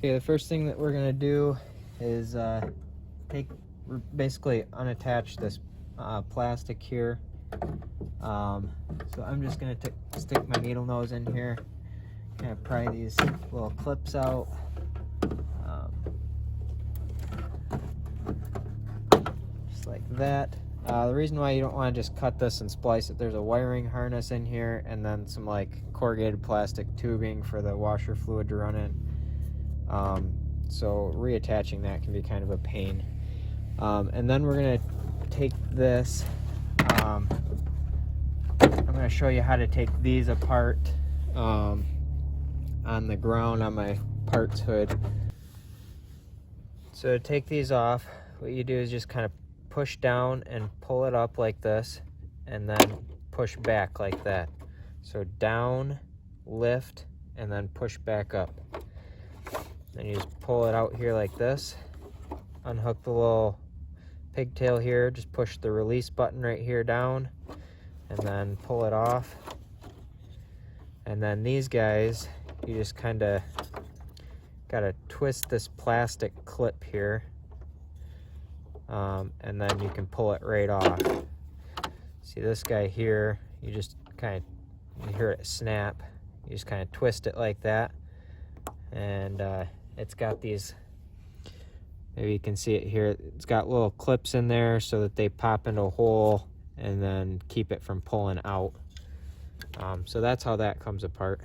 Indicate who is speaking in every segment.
Speaker 1: Okay, the first thing that we're gonna do is basically unattach this plastic here. So I'm just gonna stick my needle nose in here, kind of pry these little clips out. Just like that. The reason why you don't want to just cut this and splice it, there's a wiring harness in here and then some like corrugated plastic tubing for the washer fluid to run in. So reattaching that can be kind of a pain. And then we're going to take this, I'm going to show you how to take these apart on the ground on my parts hood. So to take these off, what you do is just kind of push down and pull it up like this, and then push back like that. So down, lift, and then push back up. Then you just pull it out here like this, unhook the little pigtail here, just push the release button right here down, and then pull it off. And then these guys, you just kind of gotta twist this plastic clip here, and then you can pull it right off. See this guy here, you just kind of, you hear it snap, you just kind of twist it like that, and it's got these, maybe you can see it here, it's got little clips in there so that they pop into a hole and then keep it from pulling out. So that's how that comes apart.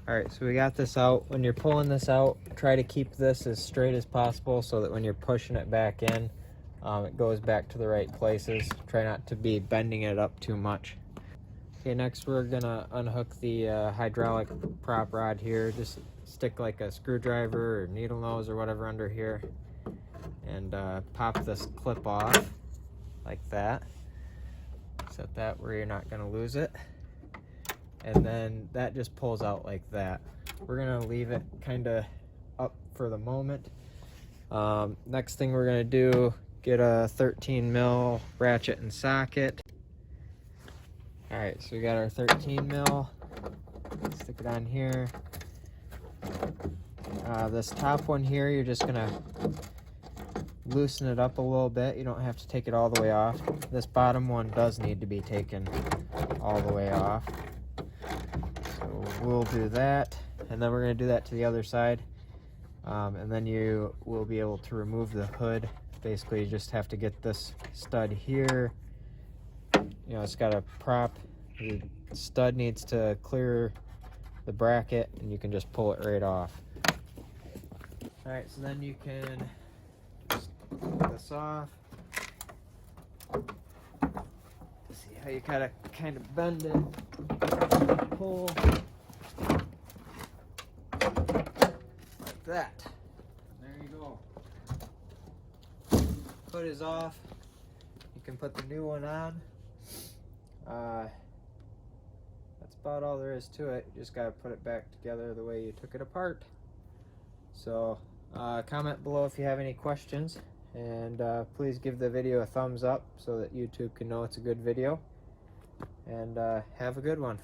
Speaker 1: Alright, so we got this out. When you're pulling this out, try to keep this as straight as possible so that when you're pushing it back in, it goes back to the right places. Try not to be bending it up too much. Okay, next we're gonna unhook the hydraulic prop rod here. Just stick like a screwdriver or needle nose or whatever under here, and pop this clip off like that. Set that where you're not gonna lose it. And then that just pulls out like that. We're gonna leave it kind of up for the moment. Next thing we're gonna do, get a 13 mil ratchet and socket. All right, so we got our 13 mil. Stick it on here. This top one here, you're just gonna loosen it up a little bit. You don't have to take it all the way off. This bottom one does need to be taken all the way off. We'll do that, and then we're going to do that to the other side, and then you will be able to remove the hood. Basically, you just have to get this stud here. You know, it's got a prop. The stud needs to clear the bracket, and you can just pull it right off. All right, so then you can just pull this off. See how you gotta kind of bend it, pull. That. There you go. Hood is off. You can put the new one on. That's about all there is to it. You just gotta put it back together the way you took it apart. So comment below if you have any questions, and please give the video a thumbs up so that YouTube can know it's a good video, and have a good one.